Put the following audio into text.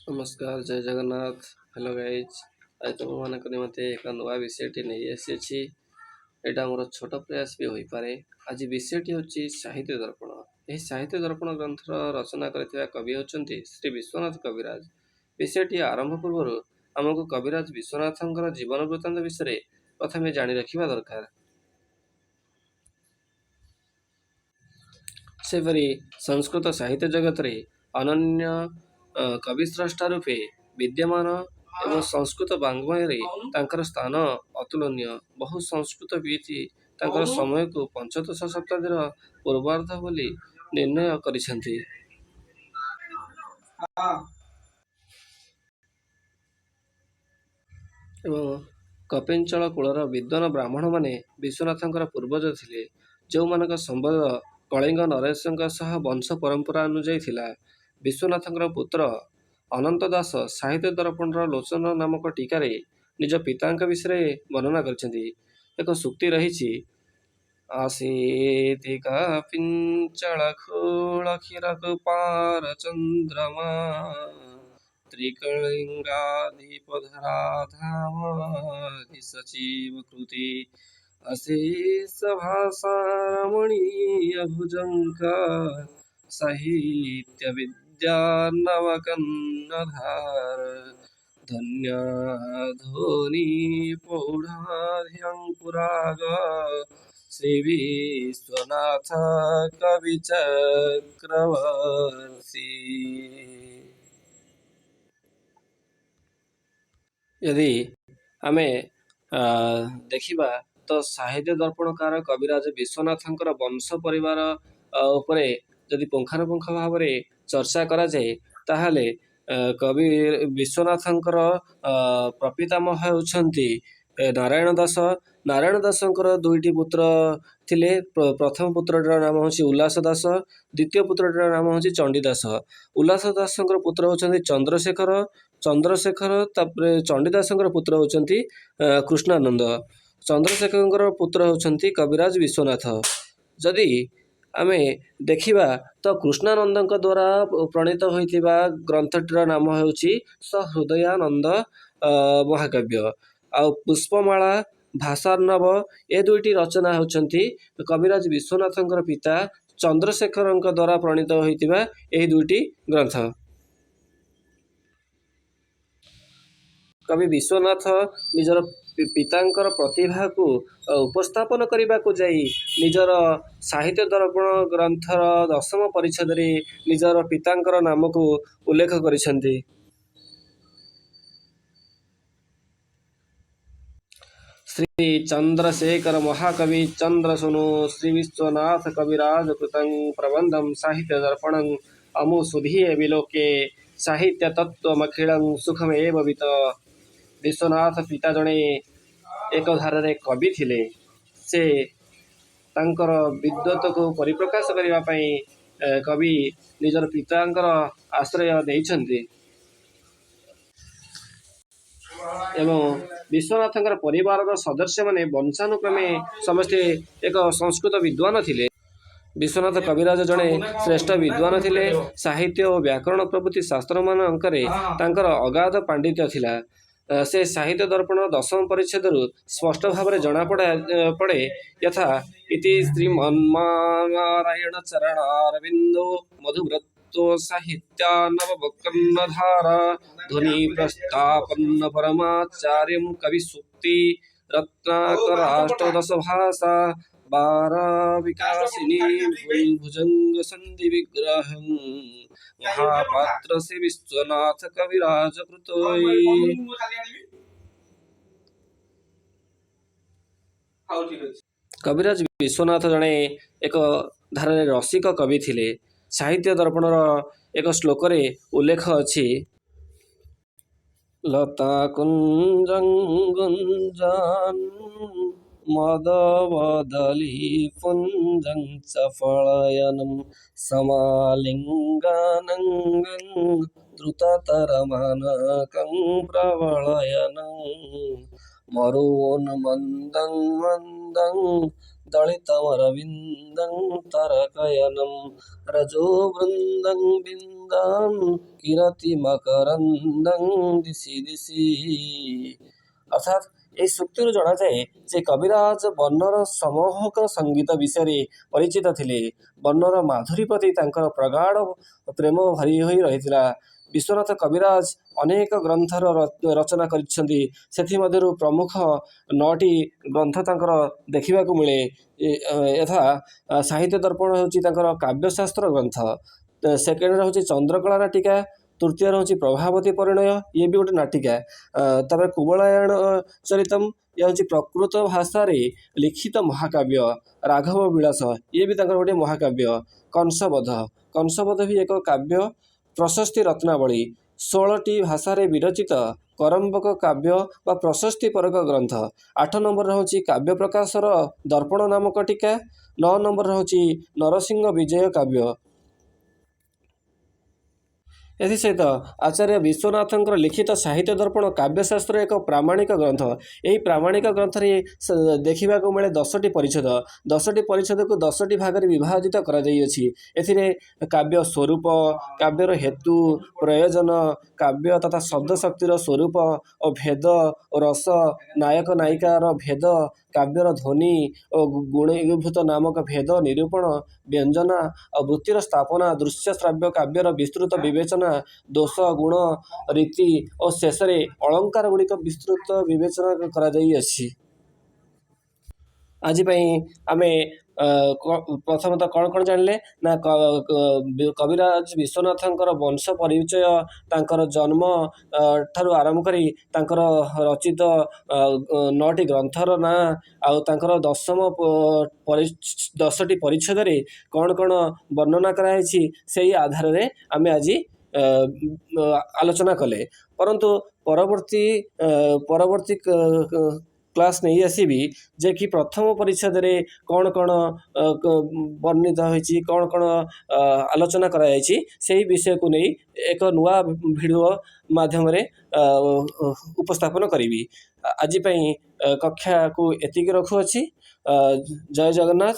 नमस्कार जय Jagannath. Hello guys. आज तुम मानक निमंते एक नुआ विषयटी नहीं आसी। एटा मोर छोट प्रयास भी होईपारे। आज विषयटी होची साहित्य दर्पण। यह साहित्य दर्पण ग्रंथर रचना करथिबा कवि होचंती श्री विश्वनाथ कविराज। विषयटी आरंभ पूर्व आमको कविराज विश्वनाथंकर जीवन वृत्तांत विषय प्रथमे जानी रखिबा दरकार। सेपरी संस्कृत साहित्य जगत रे अनन्य कविश्रेष्ठा रूपे विद्यमान एवं संस्कृत वाङ्मय रे तांकर स्थान अतुलनीय। बहु संस्कृत बीति तांकर समय को पंचदश शताब्दीर पूर्वार्ध बोली निर्णय करिसेंती। एवं कपिंचल कूलर विद्वान ब्राह्मण माने विश्वनाथंकर पूर्वज थिले, जोमानक संबंध कलिंग नरेशଙ୍କ सह वंश परंपरा अनुଯାयी थिला। विश्वनाथंकर पुत्र अनंत दास साहित्य दर्पणर लोचन नामक टीकारे निज पिताଙ୍କ विषय वर्णना କରିଛନ୍ତି। ଏକ ସୂକ୍ତି ରହିଛି, आसीति कपिंचल कूल क्षीरकुपार चंद्रमा त्रिकलिंगाधिपधराधामादि सचिव कृति अशेष भाषा रमणीय भुजंग साहित्य विद्या नवकन्नधार धन्य धोनी पौढ़ाध्यंकुराग श्री विश्वनाथ कवि चक्रवर्ती। यदि आमे देखिबा तो साहित्य दर्पणकार कविराज विश्वनाथंकर वंश परिवार उपरे यदि पुंखानुपुंख भाव में चर्चा करा जाए ताहले कवि विश्वनाथंकर प्रपितामह होउछंती नारायण दास। नारायण दासंकर दुईटी पुत्र थिले। प्रथम पुत्रटर नाम होची उल्लास दास, द्वितीय पुत्रटर नाम होची चंडीदास। उल्लास दासंकर पुत्र होचंती चंद्रशेखर। चंद्रशेखर तापरे चंडीदासंकर पुत्र होचंती कृष्णानंद। चंद्रशेखरंकर पुत्र होचंती कविराज विश्वनाथ। जदि आमे देखिबा तो कृष्णानंदଙ୍କ द्वारा प्रणीत होइथिबा ग्रंथटीर नाम होउची सहृदयानंद महाकाव्य। आ पुष्पमाला भाषार्णव ए दुईटी रचना होचंती कविराज विश्वनाथंकर पिता चंद्रशेखरଙ୍କ द्वारा प्रणीत होइथिबा एही दुईटी ग्रंथ। कवि विश्वनाथ निजर पितांकर प्रतिभा को उपस्थापन करने को जाई निजर साहित्य दर्पण ग्रंथर 10म परिच्छेद रे निजर पितांकर नाम को उल्लेख करिसेंती। श्री चंद्रशेखर महाकवि चंद्रसुनु श्री विश्वनाथ कविराज कृतं प्रबंधम साहित्य दर्पणं अमुसुधीये विलोके साहित्य तत्वमखिलं सुखमेव वित। विश्वनाथ पिता जणे एक धारे कवि थिले। से तांकर विद्वत को परिप्रकाश करने पाई कवि निजर पितांकर आश्रय देइछन्ति। एवं विश्वनाथंकर परिवार सदस्य माने वंशानुक्रमे समस्ते एक संस्कृत विद्वान थिले। विश्वनाथ कविराज जणे श्रेष्ठ विद्वान थिले। साहित्य और व्याकरण प्रभृति शास्त्र मानकरे तांकर अगाध पांडित्य थिला। से साहित्य दर्पण 10म परिच्छेद स्पष्ट भाव में जना पड़े यथा इति श्रीमन्नारायण चरणारविंदो मधुव्रतो साहित्या नवकन्नधारा ध्वनि प्रस्थापन्न परमाचार्यं कवि सूक्ति रत्नाकराष्टदश भाषा बारा विकासिनी भुजंग संधि विग्रह महापात्र से विश्वनाथ कविराज कृतोई। कविराज विश्वनाथ जणे एक धारे रसिक कवि थिले। साहित्य दर्पणर एक श्लोक रे उल्लेख अछि, लता कुंजं गुंजान मदवदली पुंजं चफलयनं समालिंगानंगं द्रुततरमानकं प्रवलयनं मरुन्मन्दं मन्दं दलितमरविन्दं तारकयनं रजो वृन्दं बिन्दां কিরতি মকরন্দং দিশি দিশি। অর্থাৎ এই ସୂକ୍ତିରୁ ଜଣାଯାଏ ଯେ କବିରାଜ ବର୍ଣ୍ଣର ସମୋହକ ସଙ୍ଗୀତ ବିଷୟରେ ପରିଚିତ ଥିଲେ। ବର୍ଣ୍ଣର ମାଧୁରୀ ପ୍ରତି ତାଙ୍କର ପ୍ରଗାଢ଼ ପ୍ରେମ ଭରି ହୋଇ ରହିଥିଲା। ବିଶ୍ୱନାଥ କବିରାଜ ଅନେକ ଗ୍ରନ୍ଥର ରଚନା କରିଛନ୍ତି। ସେଥିମଧ୍ୟରୁ ପ୍ରମୁଖ 9ଟି ଗ୍ରନ୍ଥ ତାଙ୍କର ଦେଖିବାକୁ ମିଳେ। ଯଥା ସାହିତ୍ୟ ଦର୍ପଣ ହେଉଛି ତାଙ୍କର କାବ୍ୟଶାସ୍ତ୍ର ଗ୍ରନ୍ଥ। ସେକେଣ୍ଡରେ ହେଉଛି ଚନ୍ଦ୍ରକଳା ନାଟିକା। ତୃତୀୟରେ ହେଉଛି ପ୍ରଭାବତୀ ପରିଣୟ, ଇଏ ବି ଗୋଟେ ନାଟିକା। ତାପରେ କୁବଳାୟନ ଚରିତମ୍, ଇଏ ହେଉଛି ପ୍ରକୃତ ଭାଷାରେ ଲିଖିତ ମହାକାବ୍ୟ। ରାଘବ ବିଳାସ, ଇଏ ବି ତାଙ୍କର ଗୋଟିଏ ମହାକାବ୍ୟ। କଂସବଧ, କଂସବଧ ବି ଏକ କାବ୍ୟ। ପ୍ରଶସ୍ତି ରତ୍ନାବଳୀ, 16ଟି ଭାଷାରେ ବିରଚିତ କରମ୍ବକ କାବ୍ୟ ବା ପ୍ରଶସ୍ତି ପରକ ଗ୍ରନ୍ଥ। 8 ନମ୍ବରରେ ହେଉଛି କାବ୍ୟ ପ୍ରକାଶର ଦର୍ପଣ ନାମକ ଟୀକା। 9 ନମ୍ବରରେ ହେଉଛି ନରସିଂହ ବିଜୟ କାବ୍ୟ। ଏଥିସହିତ ଆଚାର୍ଯ୍ୟ ବିଶ୍ୱନାଥଙ୍କର ଲିଖିତ ସାହିତ୍ୟ ଦର୍ପଣ କାବ୍ୟଶାସ୍ତ୍ର ଏକ ପ୍ରାମାଣିକ ଗ୍ରନ୍ଥ। ଏହି ପ୍ରାମାଣିକ ଗ୍ରନ୍ଥରେ ଦେଖିବାକୁ ମିଳେ 10ଟି ପରିଚ୍ଛେଦ। 10ଟି ପରିଚ୍ଛେଦକୁ 10ଟି ଭାଗରେ ବିଭାଜିତ କରାଯାଇଅଛି। ଏଥିରେ କାବ୍ୟ ସ୍ୱରୂପ, କାବ୍ୟର ହେତୁ ପ୍ରୟୋଜନ, କାବ୍ୟ ତଥା ଶବ୍ଦ ଶକ୍ତିର ସ୍ୱରୂପ ଓ ଭେଦ ଓ ରସ, ନାୟକ ନାୟିକାର ଭେଦ, କାବ୍ୟର ଧ୍ୱନି ଓ ଗୁଣୀଭୂତ ନାମକ ଭେଦ ନିରୂପଣ, ବ୍ୟଞ୍ଜନା ଓ ବୃତ୍ତିର ସ୍ଥାପନା, ଦୃଶ୍ୟ ଶ୍ରାବ୍ୟ କାବ୍ୟର ବିସ୍ତୃତ ବିବେଚନା, ଦୋଷ ଗୁଣ ରୀତି ଓ ଶେଷରେ ଅଳଙ୍କାର ଗୁଡ଼ିକ ବିସ୍ତୃତ ବିବେଚନା କରାଯାଇଅଛି। ଆଜି ପାଇଁ ଆମେ ପ୍ରଥମତଃ କ'ଣ ଜାଣିଲେ ନା କବିରାଜ ବିଶ୍ୱନାଥଙ୍କର ବଂଶ ପରିଚୟ, ତାଙ୍କର ଜନ୍ମ ଠାରୁ ଆରମ୍ଭ କରି ତାଙ୍କର ରଚିତ 9ଟି ଗ୍ରନ୍ଥର ନାଁ, ଆଉ ତାଙ୍କର 10ଟି ପରିଚ୍ଛେଦରେ କ'ଣ ବର୍ଣ୍ଣନା କରାଯାଇଛି ସେହି ଆଧାରରେ ଆମେ ଆଜି ଆଲୋଚନା କଲେ। ପରନ୍ତୁ ପରବର୍ତ୍ତୀ କ୍ଲାସ୍ ନେଇ ଆସିବି ଯେ କି ପ୍ରଥମ ପରିଚ୍ଛେଦରେ କ'ଣ ବର୍ଣ୍ଣିତ ହୋଇଛି, କ'ଣ ଆଲୋଚନା କରାଯାଇଛି, ସେହି ବିଷୟକୁ ନେଇ ଏକ ନୂଆ ଭିଡ଼ିଓ ମାଧ୍ୟମରେ ଉପସ୍ଥାପନ କରିବି। ଆଜି ପାଇଁ କକ୍ଷାକୁ ଏତିକି ରଖୁଅଛି। ଜୟ ଜଗନ୍ନାଥ।